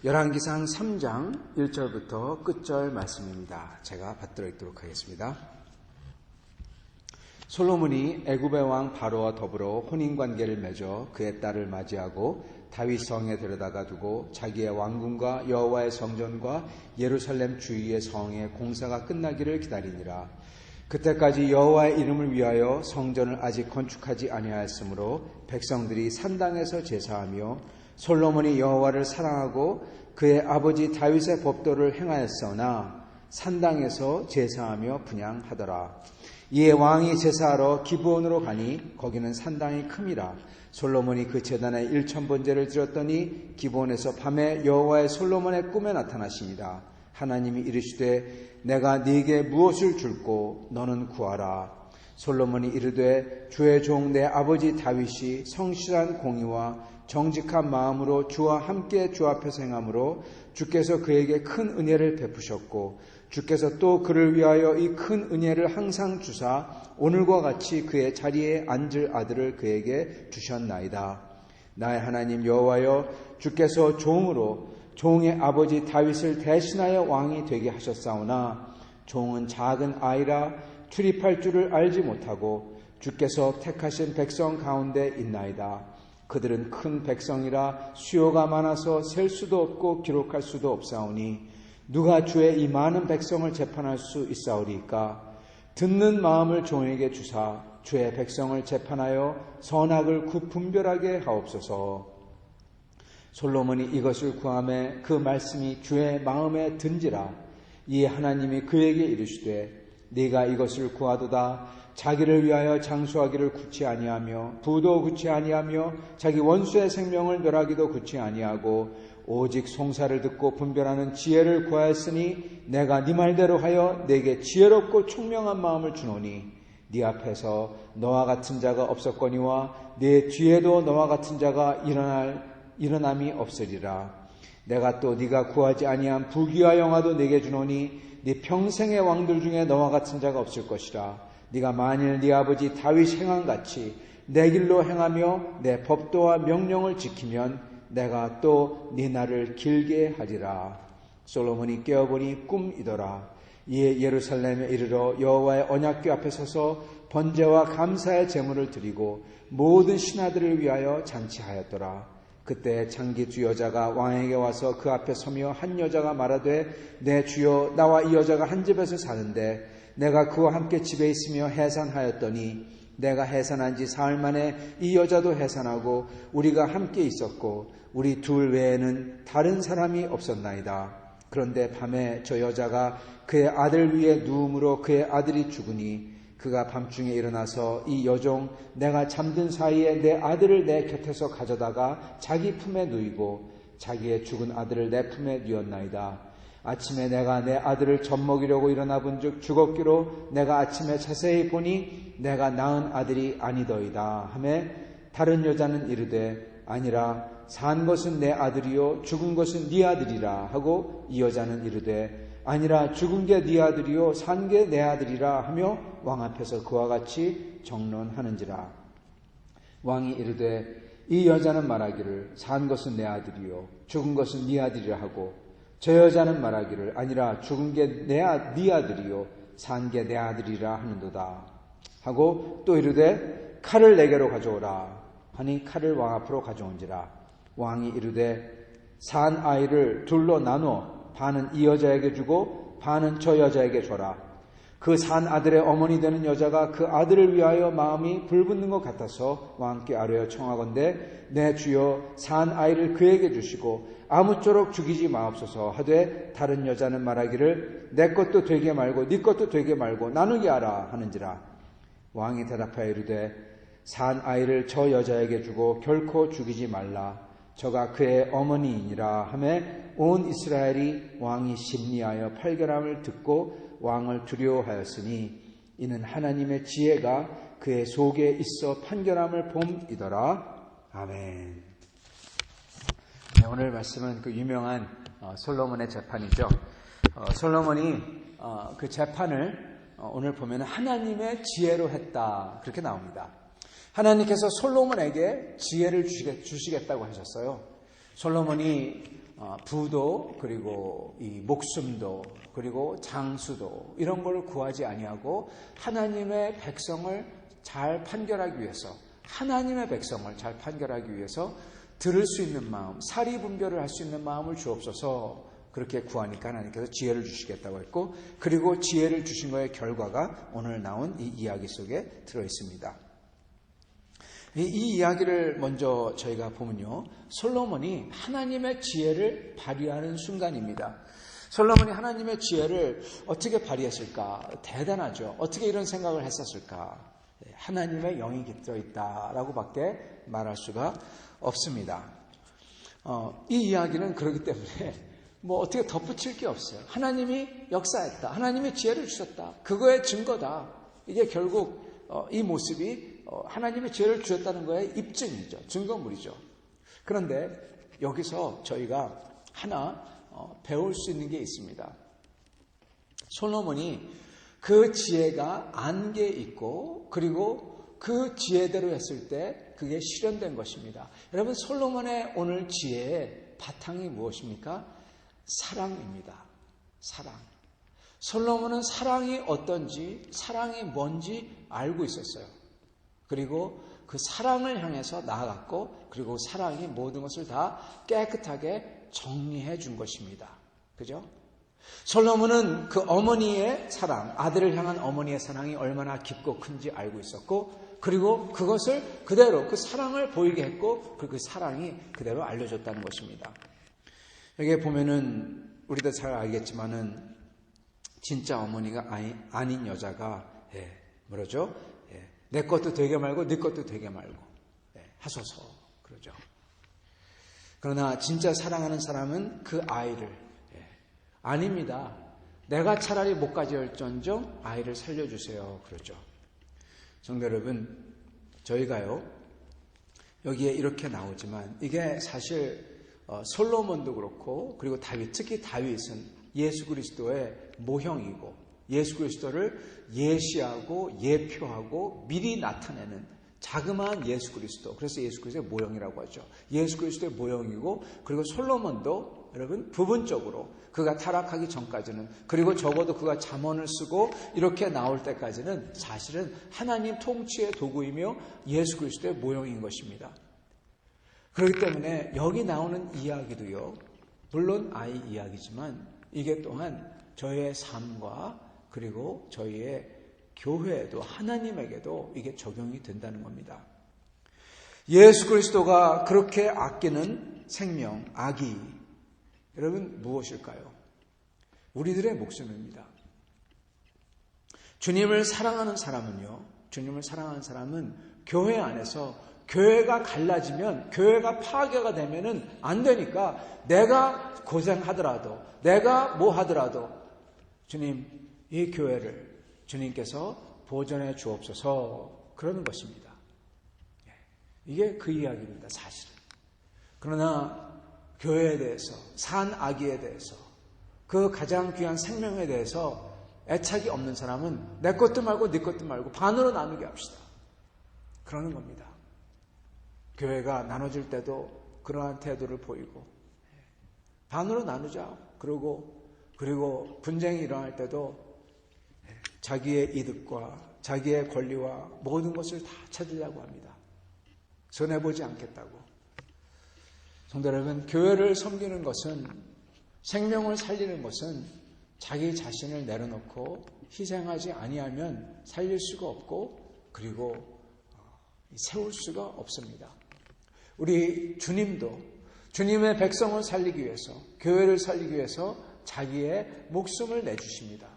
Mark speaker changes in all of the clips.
Speaker 1: 열왕기상 3장 1절부터 끝절 말씀입니다. 제가 받들어 읽도록 하겠습니다. 솔로몬이 애굽의 왕 바로와 더불어 혼인관계를 맺어 그의 딸을 맞이하고 다윗 성에 데려다가 두고 자기의 왕궁과 여호와의 성전과 예루살렘 주위의 성의 공사가 끝나기를 기다리니라. 그때까지 여호와의 이름을 위하여 성전을 아직 건축하지 아니하였으므로 백성들이 산당에서 제사하며 솔로몬이 여호와를 사랑하고 그의 아버지 다윗의 법도를 행하였으나 산당에서 제사하며 분향하더라. 이에 왕이 제사하러 기브온으로 가니 거기는 산당이 큼이라. 솔로몬이 그 제단에 1000번제를 드렸더니 기브온에서 밤에 여호와의 솔로몬의 꿈에 나타나시니라. 하나님이 이르시되 내가 네게 무엇을 줄꼬 너는 구하라. 솔로몬이 이르되 주의 종 내 아버지 다윗이 성실한 공의와 정직한 마음으로 주와 함께 주 앞에서 행함으로 주께서 그에게 큰 은혜를 베푸셨고 주께서 또 그를 위하여 이 큰 은혜를 항상 주사 오늘과 같이 그의 자리에 앉을 아들을 그에게 주셨나이다. 나의 하나님 여호와여, 주께서 종으로 종의 아버지 다윗을 대신하여 왕이 되게 하셨사오나 종은 작은 아이라 출입할 줄을 알지 못하고 주께서 택하신 백성 가운데 있나이다. 그들은 큰 백성이라 수요가 많아서 셀 수도 없고 기록할 수도 없사오니 누가 주의 이 많은 백성을 재판할 수 있사오리까? 듣는 마음을 종에게 주사 주의 백성을 재판하여 선악을 분별하게 하옵소서. 솔로몬이 이것을 구하매 그 말씀이 주의 마음에 든지라. 이에 하나님이 그에게 이르시되 네가 이것을 구하도다. 자기를 위하여 장수하기를 굳이 아니하며 부도 굳이 아니하며 자기 원수의 생명을 멸하기도 굳이 아니하고 오직 송사를 듣고 분별하는 지혜를 구하였으니 내가 네 말대로 하여 네게 지혜롭고 총명한 마음을 주노니 네 앞에서 너와 같은 자가 없었거니와 네 뒤에도 너와 같은 자가 일어날 일어남이 없으리라. 내가 또 네가 구하지 아니한 부귀와 영화도 네게 주노니 네 평생의 왕들 중에 너와 같은 자가 없을 것이라. 네가 만일 네 아버지 다윗 행함같이 내 길로 행하며 내 법도와 명령을 지키면 내가 또 네 날을 길게 하리라. 솔로몬이 깨어보니 꿈이더라. 이에 예루살렘에 이르러 여호와의 언약궤 앞에 서서 번제와 감사의 제물을 드리고 모든 신하들을 위하여 잔치하였더라. 그때 장기 두 여자가 왕에게 와서 그 앞에 서며 한 여자가 말하되 내 주여 나와 이 여자가 한 집에서 사는데 내가 그와 함께 집에 있으며 해산하였더니 내가 해산한 지 사흘 만에 이 여자도 해산하고 우리가 함께 있었고 우리 둘 외에는 다른 사람이 없었나이다. 그런데 밤에 저 여자가 그의 아들 위에 누움으로 그의 아들이 죽으니 그가 밤중에 일어나서 이 여종 내가 잠든 사이에 내 아들을 내 곁에서 가져다가 자기 품에 누이고 자기의 죽은 아들을 내 품에 누였나이다. 아침에 내가 내 아들을 젖먹이려고 일어나 본즉 죽었기로 내가 아침에 자세히 보니 내가 낳은 아들이 아니더이다 하매 다른 여자는 이르되 아니라 산 것은 내 아들이요 죽은 것은 네 아들이라 하고 이 여자는 이르되 아니라 죽은 게 네 아들이요 산 게 내 아들이라 하며 왕 앞에서 그와 같이 정론하는지라. 왕이 이르되 이 여자는 말하기를 산 것은 내 아들이요 죽은 것은 네 아들이라 하고 저 여자는 말하기를 아니라 죽은 게 네 아들이요 산 게 내 아들이라 하는도다 하고 또 이르되 칼을 내게로 가져오라 하니 칼을 왕 앞으로 가져온지라. 왕이 이르되 산 아이를 둘로 나누어 반은 이 여자에게 주고 반은 저 여자에게 줘라. 그 산 아들의 어머니 되는 여자가 그 아들을 위하여 마음이 불붙는 것 같아서 왕께 아뢰어 청하건대 내 주여 산 아이를 그에게 주시고 아무쪼록 죽이지 마옵소서 하되 다른 여자는 말하기를 내 것도 되게 말고 네 것도 되게 말고 나누게 하라 하는지라. 왕이 대답하여 이르되 산 아이를 저 여자에게 주고 결코 죽이지 말라. 저가 그의 어머니이니라 하매 온 이스라엘이 왕이 심리하여 판결함을 듣고 왕을 두려워하였으니 이는 하나님의 지혜가 그의 속에 있어 판결함을 봄이더라. 아멘. 네, 오늘 말씀은 그 유명한 솔로몬의 재판이죠. 솔로몬이 그 재판을 오늘 보면 하나님의 지혜로 했다 그렇게 나옵니다. 하나님께서 솔로몬에게 지혜를 주시겠다고 하셨어요. 솔로몬이 부도 그리고 이 목숨도 그리고 장수도 이런 걸 구하지 아니하고 하나님의 백성을 잘 판결하기 위해서 하나님의 백성을 잘 판결하기 위해서 들을 수 있는 마음, 사리분별을 할 수 있는 마음을 주옵소서 그렇게 구하니까 하나님께서 지혜를 주시겠다고 했고 그리고 지혜를 주신 거의 결과가 오늘 나온 이 이야기 속에 들어있습니다. 이 이야기를 먼저 저희가 보면요. 솔로몬이 하나님의 지혜를 발휘하는 순간입니다. 솔로몬이 하나님의 지혜를 어떻게 발휘했을까? 대단하죠. 어떻게 이런 생각을 했었을까? 하나님의 영이 깃들어 있다라고 밖에 말할 수가 없습니다. 이 이야기는 그렇기 때문에 뭐 어떻게 덧붙일 게 없어요. 하나님이 역사했다. 하나님이 지혜를 주셨다. 그거의 증거다. 이게 결국 이 모습이 하나님의 지혜를 주셨다는 거에 입증이죠. 증거물이죠. 그런데 여기서 저희가 하나 배울 수 있는 게 있습니다. 솔로몬이 그 지혜가 안개 있고 그리고 그 지혜대로 했을 때 그게 실현된 것입니다. 여러분 솔로몬의 오늘 지혜의 바탕이 무엇입니까? 사랑입니다. 사랑. 솔로몬은 사랑이 어떤지 사랑이 뭔지 알고 있었어요. 그리고 그 사랑을 향해서 나아갔고 그리고 사랑이 모든 것을 다 깨끗하게 정리해 준 것입니다. 그죠? 솔로몬은 그 어머니의 사랑, 아들을 향한 어머니의 사랑이 얼마나 깊고 큰지 알고 있었고 그리고 그것을 그대로 그 사랑을 보이게 했고 그 사랑이 그대로 알려줬다는 것입니다. 여기에 보면은 우리도 잘 알겠지만은 진짜 어머니가 아닌 여자가 뭐라죠? 내 것도 되게 말고 네 것도 되게 말고 하소서 그러죠. 그러나 진짜 사랑하는 사람은 그 아이를 아닙니다. 내가 차라리 못 가져올지언정 아이를 살려주세요 그러죠. 성도 여러분 저희가요 여기에 이렇게 나오지만 이게 사실 솔로몬도 그렇고 그리고 다윗, 특히 다윗은 예수 그리스도의 모형이고 예수 그리스도를 예시하고 예표하고 미리 나타내는 자그마한 예수 그리스도, 그래서 예수 그리스도의 모형이라고 하죠. 예수 그리스도의 모형이고, 그리고 솔로몬도 여러분 부분적으로 그가 타락하기 전까지는, 그리고 적어도 그가 잠언을 쓰고 이렇게 나올 때까지는 사실은 하나님 통치의 도구이며 예수 그리스도의 모형인 것입니다. 그렇기 때문에 여기 나오는 이야기도요, 물론 아이 이야기지만 이게 또한 저희의 삶과 그리고 저희의 교회에도, 하나님에게도 이게 적용이 된다는 겁니다. 예수 그리스도가 그렇게 아끼는 생명, 아기, 여러분 무엇일까요? 우리들의 목숨입니다. 주님을 사랑하는 사람은요, 주님을 사랑하는 사람은 교회 안에서 교회가 갈라지면, 교회가 파괴가 되면은 안 되니까 내가 고생하더라도, 내가 뭐 하더라도 주님, 이 교회를 주님께서 보존해 주옵소서, 그러는 것입니다. 이게 그 이야기입니다, 사실은. 그러나 교회에 대해서, 산 아기에 대해서, 그 가장 귀한 생명에 대해서 애착이 없는 사람은 내 것도 말고 네 것도 말고 반으로 나누게 합시다, 그러는 겁니다. 교회가 나눠질 때도 그러한 태도를 보이고 반으로 나누자, 그리고 분쟁이 일어날 때도 자기의 이득과 자기의 권리와 모든 것을 다 찾으려고 합니다. 손해보지 않겠다고. 성도 여러분, 교회를 섬기는 것은, 생명을 살리는 것은 자기 자신을 내려놓고 희생하지 아니하면 살릴 수가 없고, 그리고 세울 수가 없습니다. 우리 주님도 주님의 백성을 살리기 위해서, 교회를 살리기 위해서 자기의 목숨을 내주십니다.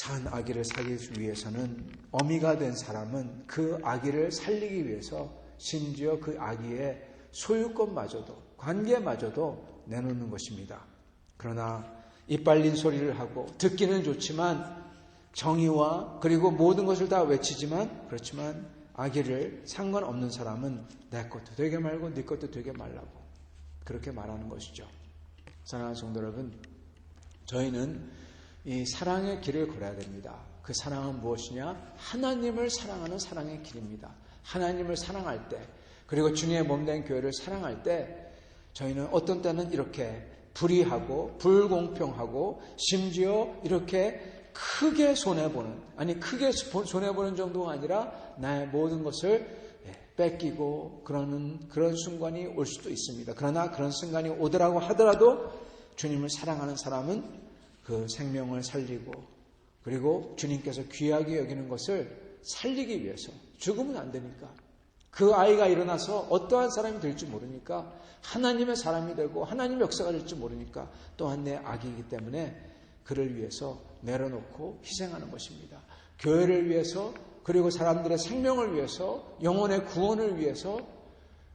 Speaker 1: 산 아기를 살리기 위해서는, 어미가 된 사람은 그 아기를 살리기 위해서 심지어 그 아기의 소유권마저도, 관계마저도 내놓는 것입니다. 그러나 이빨린 소리를 하고 듣기는 좋지만, 정의와 그리고 모든 것을 다 외치지만, 그렇지만 아기를 상관없는 사람은 내 것도 되게 말고 네 것도 되게 말라고 그렇게 말하는 것이죠. 사랑하는 성도 여러분, 저희는 이 사랑의 길을 걸어야 됩니다. 그 사랑은 무엇이냐? 하나님을 사랑하는 사랑의 길입니다. 하나님을 사랑할 때, 그리고 주님의 몸된 교회를 사랑할 때, 저희는 어떤 때는 이렇게 불의하고 불공평하고 심지어 이렇게 크게 손해보는, 아니 크게 손해보는 정도가 아니라 나의 모든 것을 뺏기고 그런 순간이 올 수도 있습니다. 그러나 그런 순간이 오더라고 하더라도 주님을 사랑하는 사람은 그 생명을 살리고, 그리고 주님께서 귀하게 여기는 것을 살리기 위해서, 죽으면 안 되니까, 그 아이가 일어나서 어떠한 사람이 될지 모르니까, 하나님의 사람이 되고 하나님의 역사가 될지 모르니까, 또한 내 아기이기 때문에 그를 위해서 내려놓고 희생하는 것입니다. 교회를 위해서, 그리고 사람들의 생명을 위해서, 영혼의 구원을 위해서,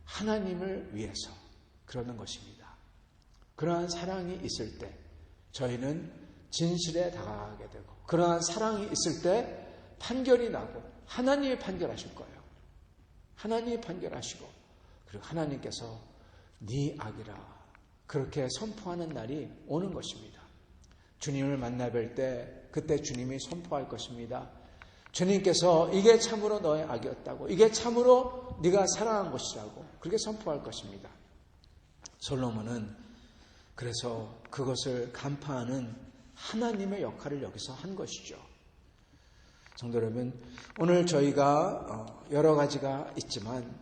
Speaker 1: 하나님을 위해서 그러는 것입니다. 그러한 사랑이 있을 때 저희는 진실에 다가가게 되고, 그러한 사랑이 있을 때 판결이 나고, 하나님이 판결하실 거예요. 하나님이 판결하시고, 그리고 하나님께서 네 악이라 그렇게 선포하는 날이 오는 것입니다. 주님을 만나 뵐 때 그때 주님이 선포할 것입니다. 주님께서 이게 참으로 너의 악이었다고, 이게 참으로 네가 사랑한 것이라고 그렇게 선포할 것입니다. 솔로몬은 그래서 그것을 간파하는 하나님의 역할을 여기서 한 것이죠. 성도 여러분, 오늘 저희가 여러 가지가 있지만,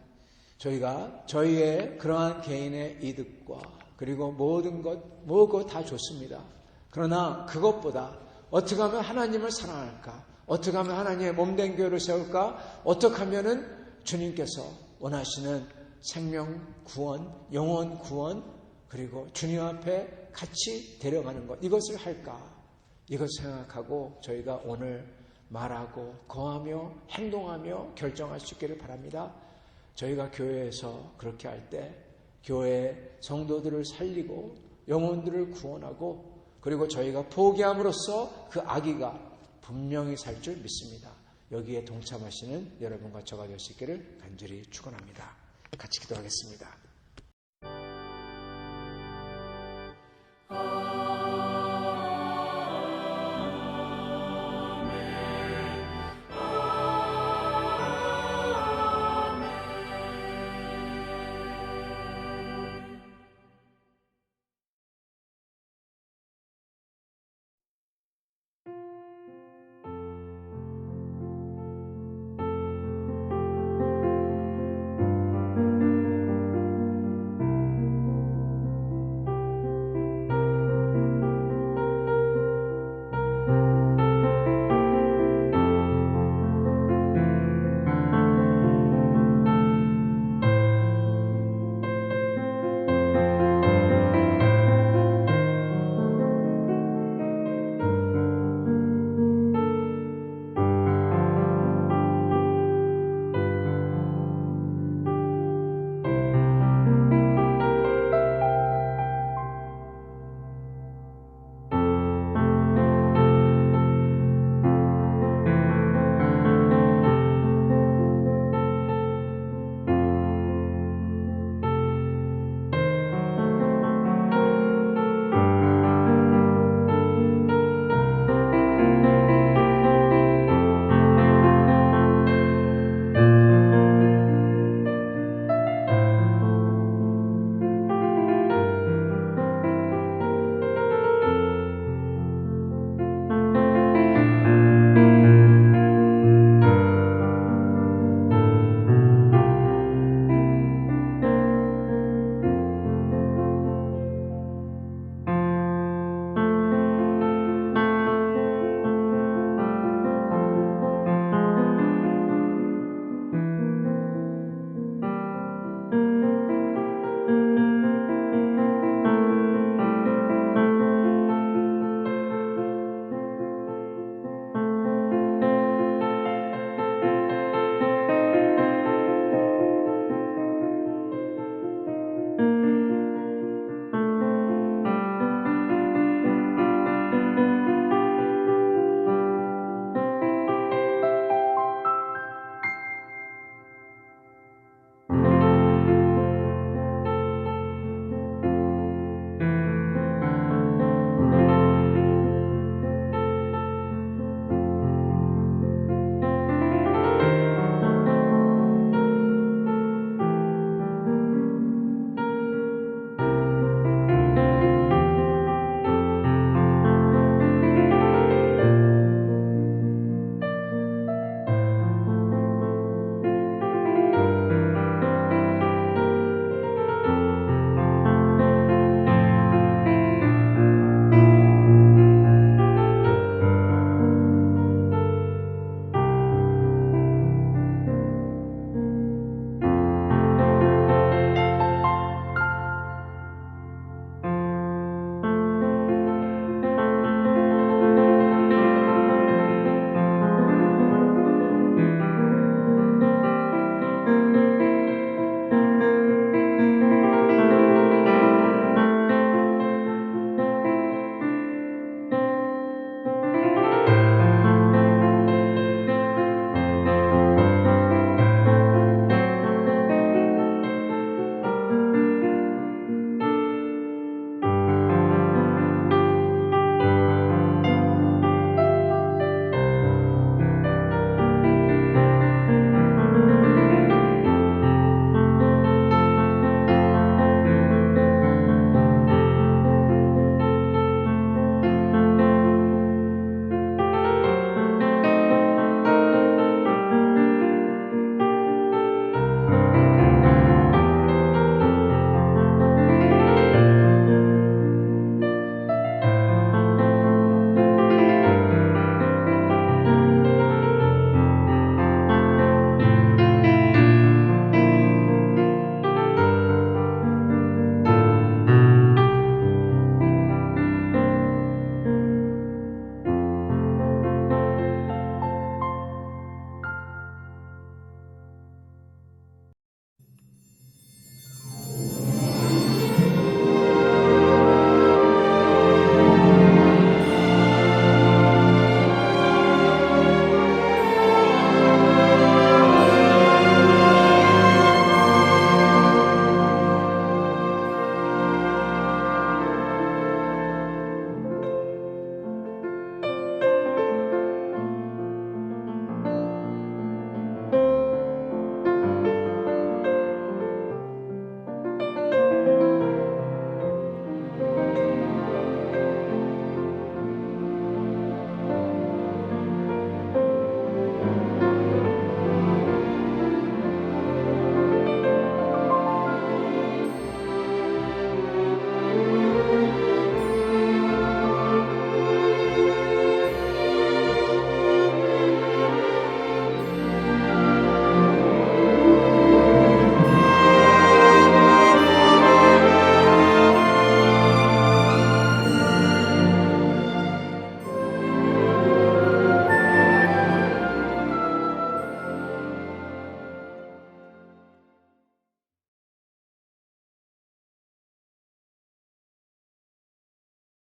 Speaker 1: 저희가 저희의 그러한 개인의 이득과 그리고 모든 것 다 좋습니다. 그러나 그것보다 어떻게 하면 하나님을 사랑할까? 어떻게 하면 하나님의 몸된 교회를 세울까? 어떻게 하면은 주님께서 원하시는 생명 구원, 영혼 구원, 그리고 주님 앞에 같이 데려가는 것, 이것을 할까? 이것을 생각하고 저희가 오늘 말하고 거하며 행동하며 결정할 수 있기를 바랍니다. 저희가 교회에서 그렇게 할 때 교회 성도들을 살리고 영혼들을 구원하고, 그리고 저희가 포기함으로써 그 아기가 분명히 살 줄 믿습니다.
Speaker 2: 여기에 동참하시는 여러분과 저가 될 수 있기를 간절히 축원합니다. 같이 기도하겠습니다.